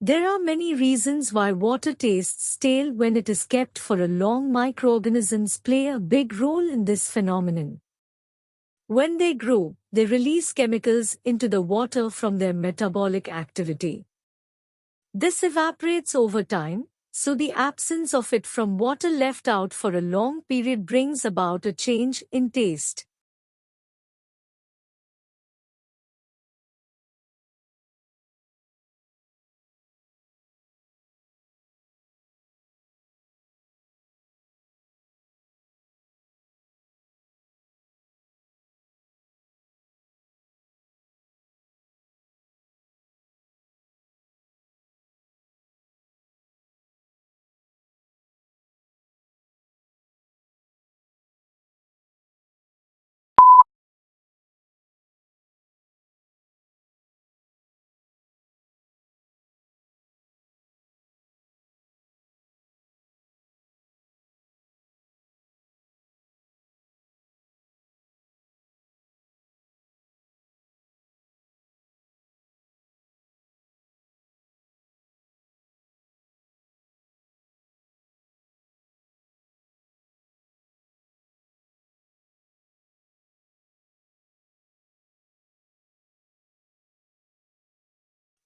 There are many reasons why water tastes stale when it is kept for a long. Microorganisms play a big role in this phenomenon. When they grow, they release chemicals into the water from their metabolic activity. This evaporates over time, so the absence of it from water left out for a long period brings about a change in taste.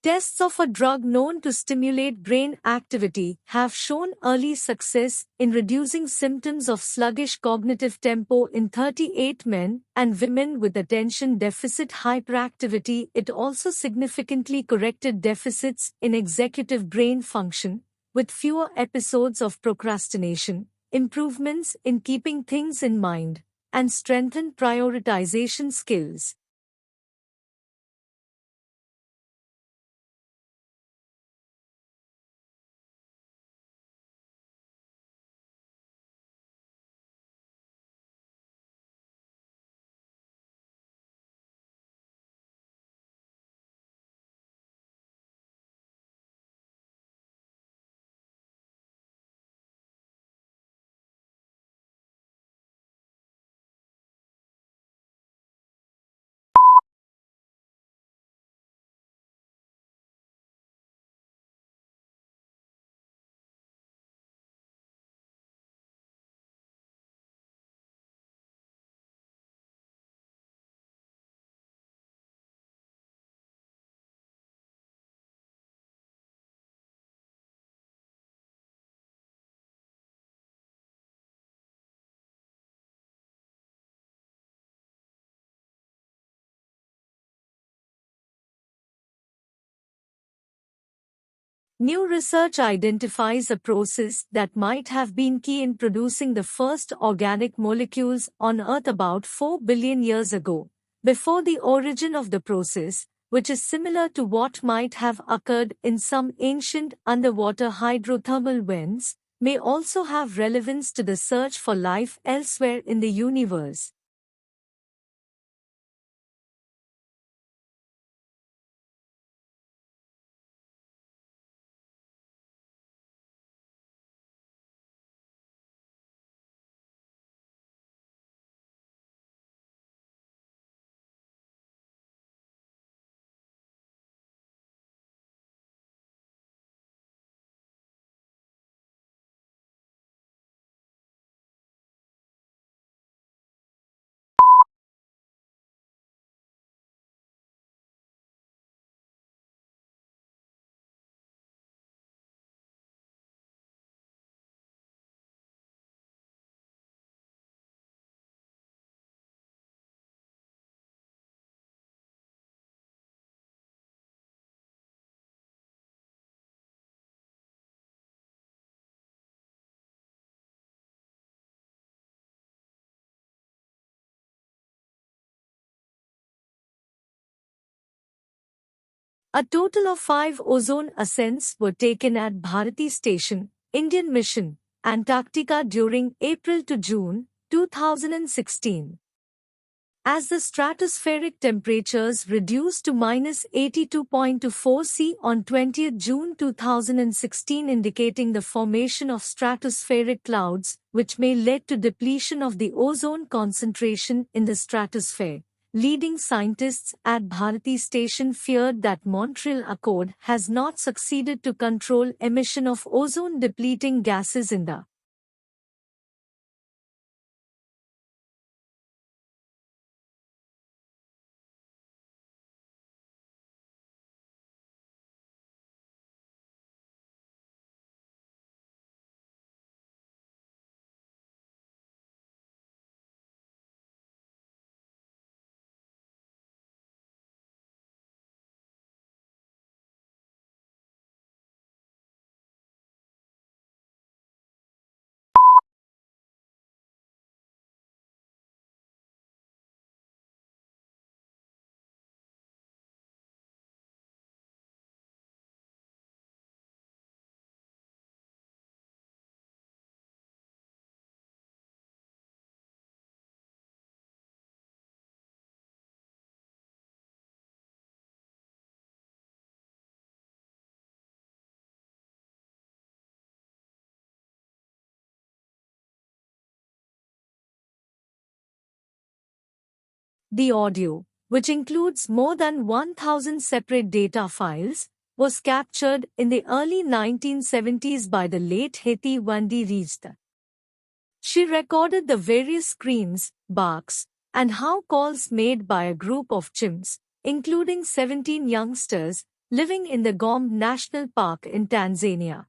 Tests of a drug known to stimulate brain activity have shown early success in reducing symptoms of sluggish cognitive tempo in 38 men and women with attention deficit hyperactivity. It also significantly corrected deficits in executive brain function, with fewer episodes of procrastination, improvements in keeping things in mind, and strengthened prioritization skills. New research identifies a process that might have been key in producing the first organic molecules on Earth about 4 billion years ago, before the origin of the process, which is similar to what might have occurred in some ancient underwater hydrothermal vents, may also have relevance to the search for life elsewhere in the universe. A total of 5 ozone ascents were taken at Bharati Station, Indian Mission, Antarctica during April to June 2016. As the stratospheric temperatures reduced to -82.24 C on 20th June 2016, indicating the formation of stratospheric clouds, which may lead to depletion of the ozone concentration in the stratosphere. leading scientists at Bharati station feared that Montreal Accord has not succeeded to control emission of ozone-depleting gases in the audio, which includes more than 1,000 separate data files, was captured in the early 1970s by the late Hetty Wendy Reed. She recorded the various screams, barks, and how calls made by a group of chimps, including 17 youngsters, living in the Gombe National Park in Tanzania.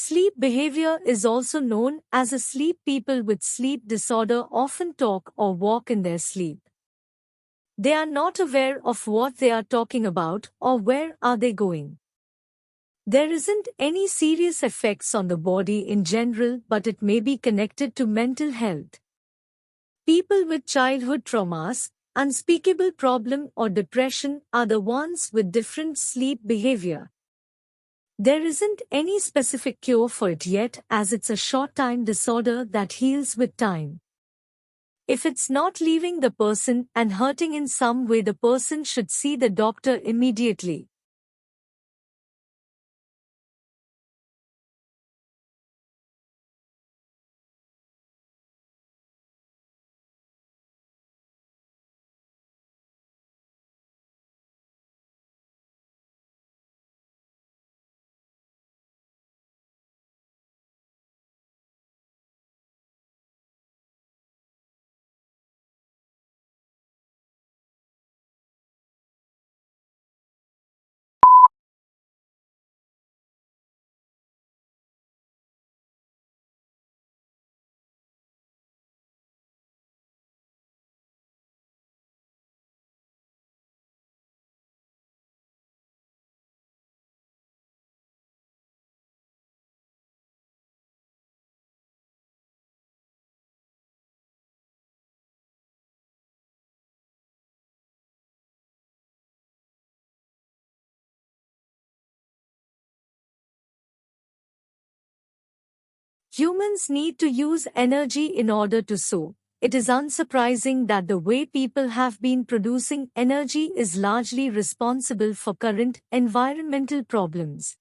Sleep behavior is also known as a sleep. People with sleep disorder often talk or walk in their sleep. They are not aware of what they are talking about or where are they going. There isn't any serious effects on the body in general, but it may be connected to mental health. People with childhood traumas, unspeakable problem or depression are the ones with different sleep behavior. There isn't any specific cure for it yet, as it's a short-time disorder that heals with time. If it's not leaving the person and hurting in some way, the person should see the doctor immediately. Humans need to use energy in order to sow. It is unsurprising that the way people have been producing energy is largely responsible for current environmental problems.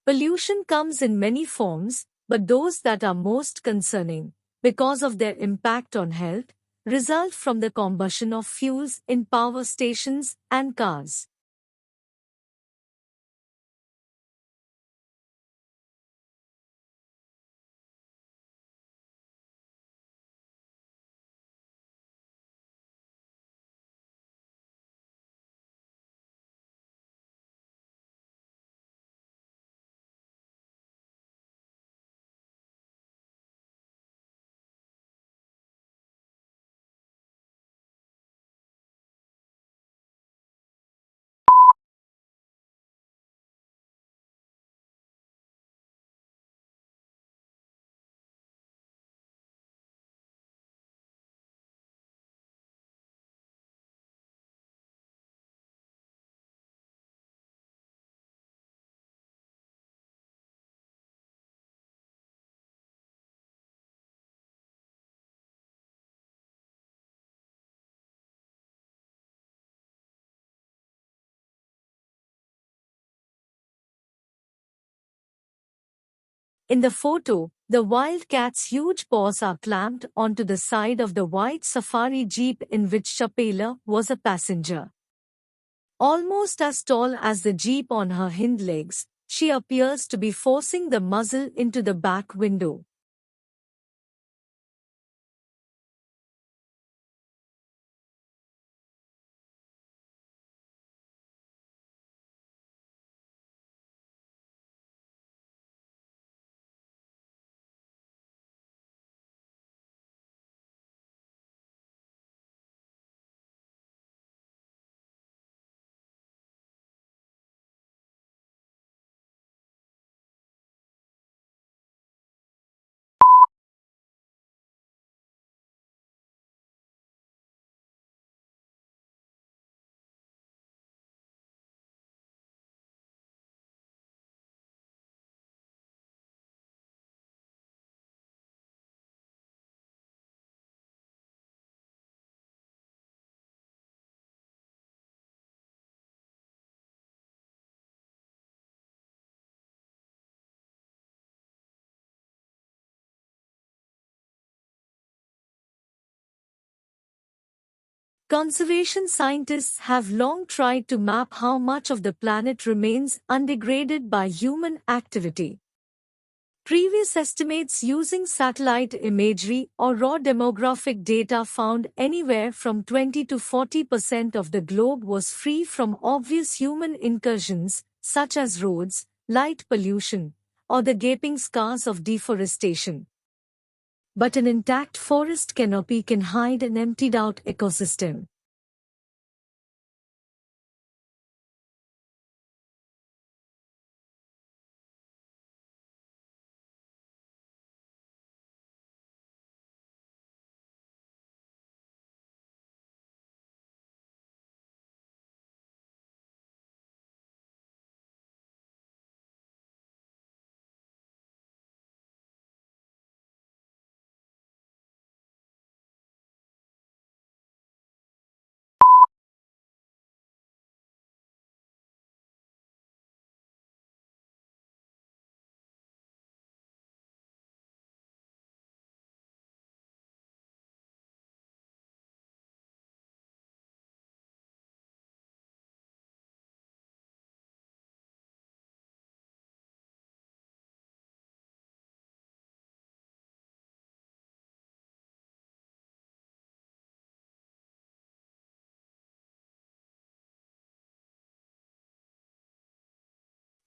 Pollution comes in many forms, but those that are most concerning, because of their impact on health, result from the combustion of fuels in power stations and cars. In the photo, the wildcat's huge paws are clamped onto the side of the white safari jeep in which Chapela was a passenger. Almost as tall as the jeep on her hind legs, she appears to be forcing the muzzle into the back window. Conservation scientists have long tried to map how much of the planet remains undegraded by human activity. Previous estimates using satellite imagery or raw demographic data found anywhere from 20 to 40% of the globe was free from obvious human incursions, such as roads, light pollution, or the gaping scars of deforestation. But an intact forest canopy can hide an emptied-out ecosystem.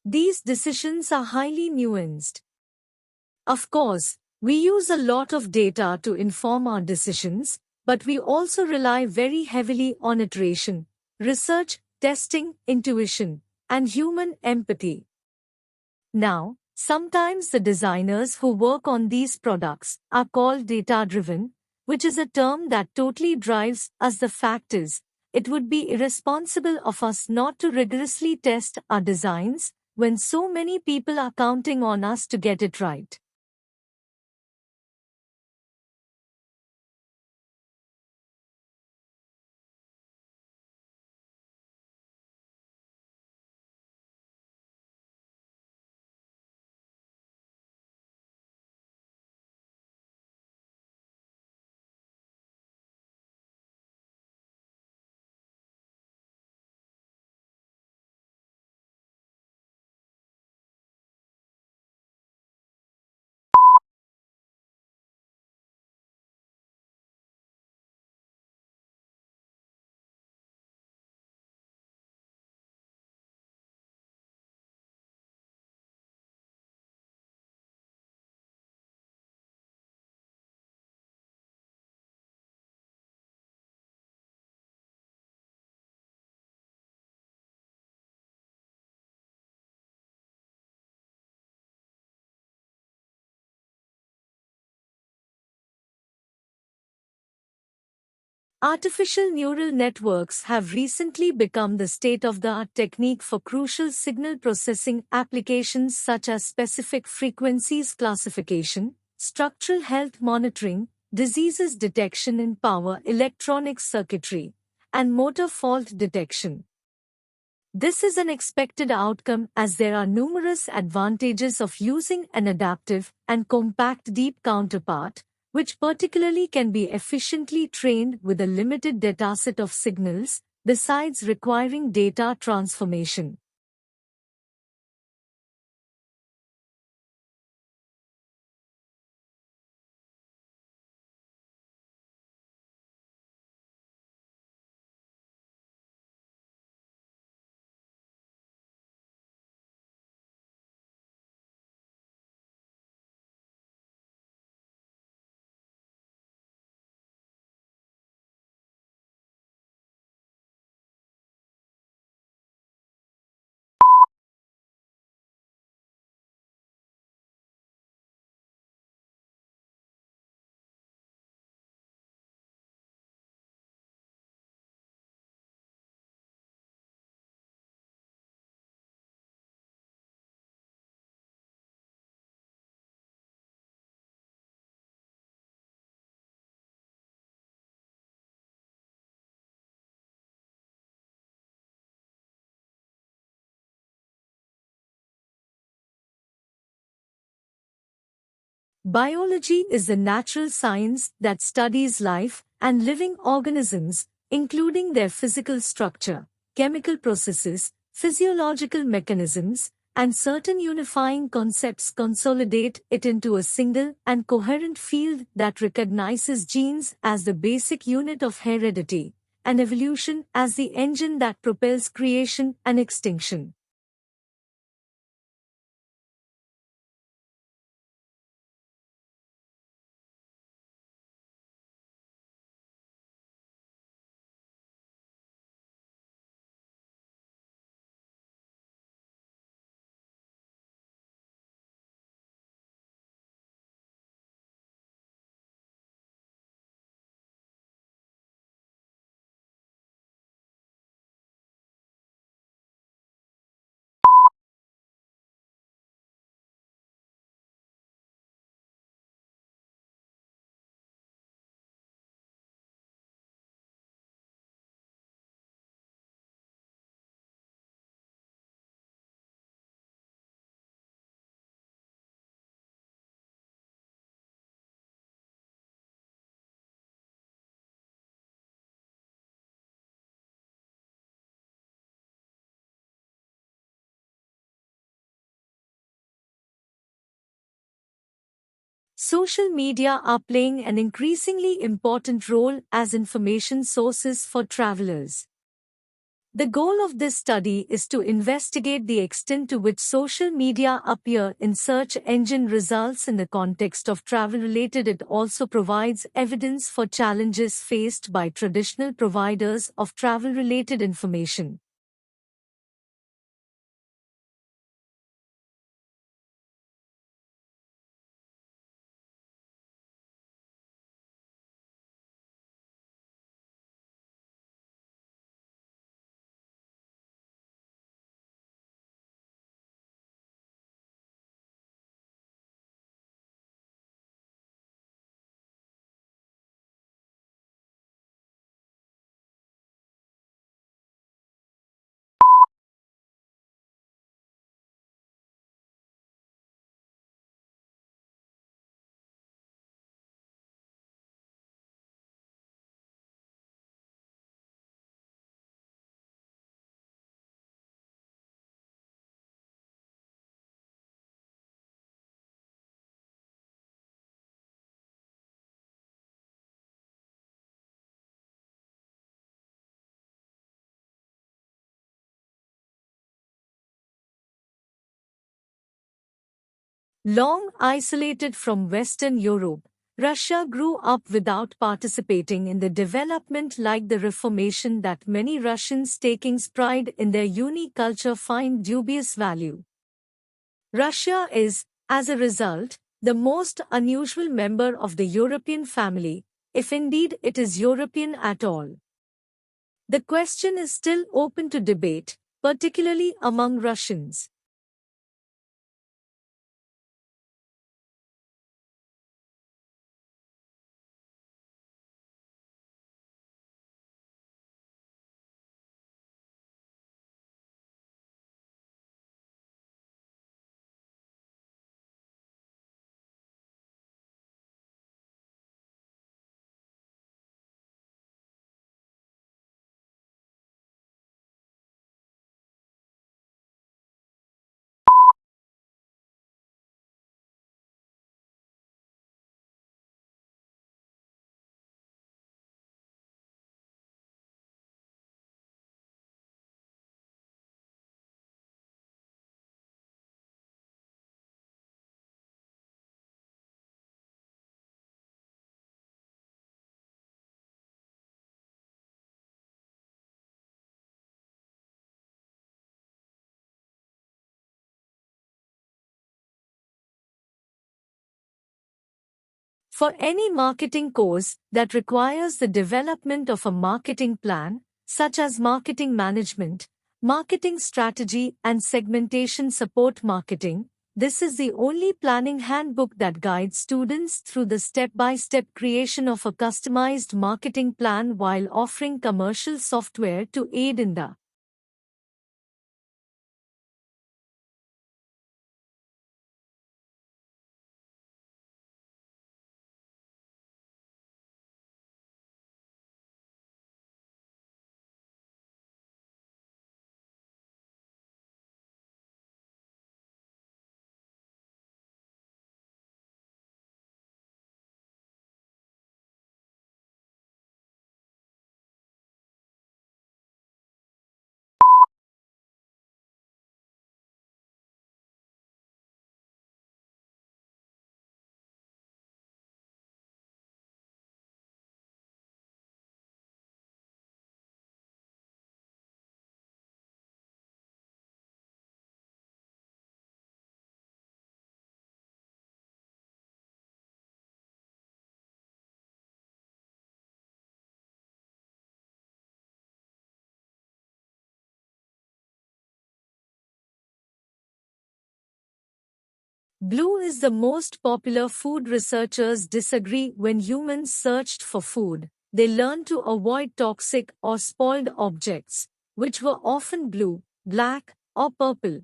These decisions are highly nuanced. Of course, we use a lot of data to inform our decisions, but we also rely very heavily on iteration, research, testing, intuition, and human empathy. Now, sometimes the designers who work on these products are called data-driven, which is a term that totally drives us. The fact is, it would be irresponsible of us not to rigorously test our designs when so many people are counting on us to get it right. Artificial neural networks have recently become the state-of-the-art technique for crucial signal processing applications such as specific frequencies classification, structural health monitoring, diseases detection in power electronics circuitry, and motor fault detection. This is an expected outcome as there are numerous advantages of using an adaptive and compact deep counterpart, which particularly can be efficiently trained with a limited dataset of signals, besides requiring data transformation. Biology is the natural science that studies life and living organisms, including their physical structure, chemical processes, physiological mechanisms, and certain unifying concepts consolidate it into a single and coherent field that recognizes genes as the basic unit of heredity, and evolution as the engine that propels creation and extinction. Social media are playing an increasingly important role as information sources for travelers. The goal of this study is to investigate the extent to which social media appear in search engine results in the context of travel related. It also provides evidence for challenges faced by traditional providers of travel related information. Long isolated from Western Europe, Russia grew up without participating in the development like the Reformation that many Russians taking pride in their unique culture find dubious value. Russia is, as a result, the most unusual member of the European family, if indeed it is European at all. The question is still open to debate, particularly among Russians. For any marketing course that requires the development of a marketing plan, such as marketing management, marketing strategy, and segmentation support marketing, this is the only planning handbook that guides students through the step-by-step creation of a customized marketing plan while offering commercial software to aid in the Blue is the most popular food. Researchers disagree. When humans searched for food, they learned to avoid toxic or spoiled objects, which were often blue, black, or purple.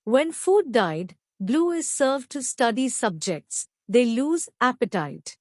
When food died, blue is served to study subjects. They lose appetite.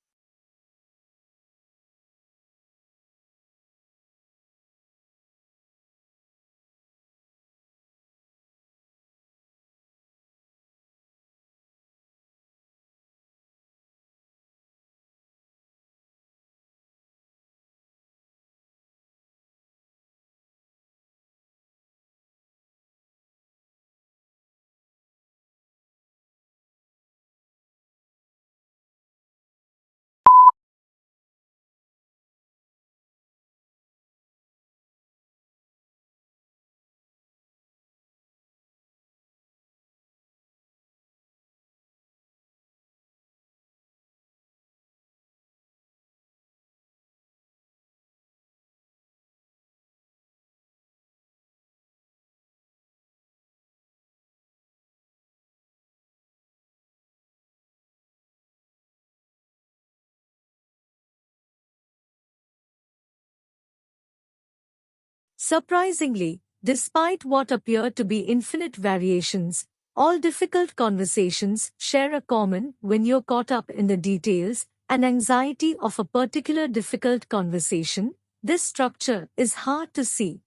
Surprisingly, despite what appear to be infinite variations, all difficult conversations share a common when you're caught up in the details and anxiety of a particular difficult conversation. This structure is hard to see.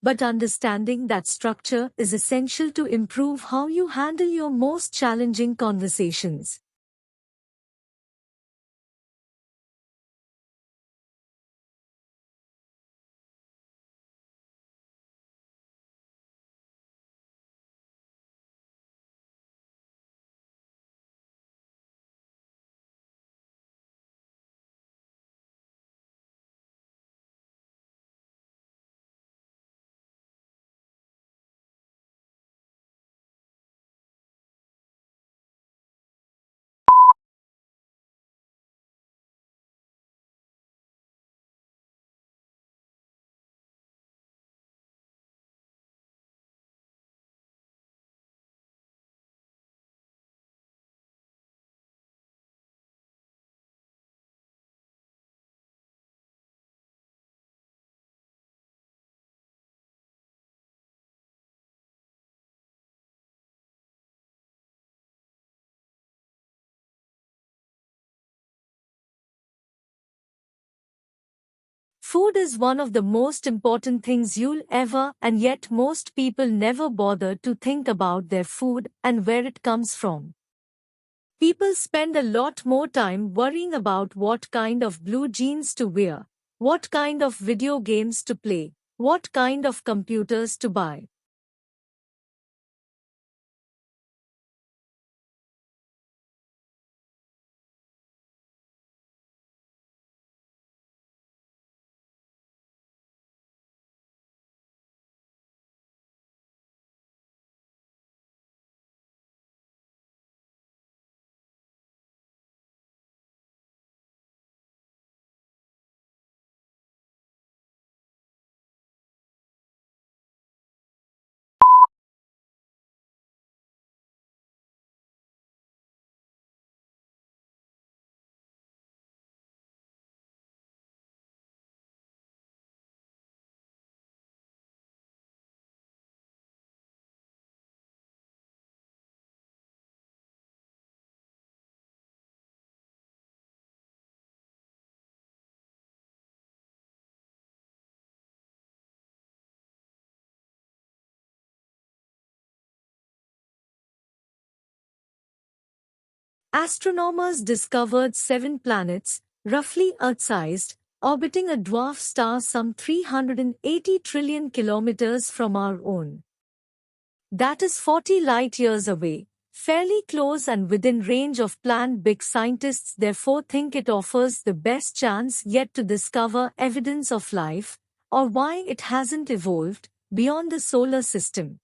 But understanding that structure is essential to improve how you handle your most challenging conversations. Food is one of the most important things you'll ever, and yet most people never bother to think about their food and where it comes from. People spend a lot more time worrying about what kind of blue jeans to wear, what kind of video games to play, what kind of computers to buy. Astronomers discovered 7 planets, roughly Earth-sized, orbiting a dwarf star some 380 trillion kilometers from our own. That is 40 light-years away, fairly close and within range of planned big. Scientists therefore think it offers the best chance yet to discover evidence of life, or why it hasn't evolved, beyond the solar system.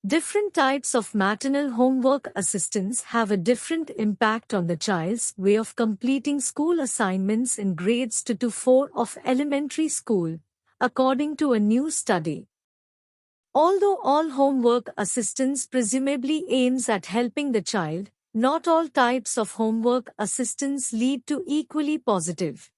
Different types of maternal homework assistance have a different impact on the child's way of completing school assignments in grades 2 to 4 of elementary school, according to a new study. Although all homework assistance presumably aims at helping the child, not all types of homework assistance lead to equally positive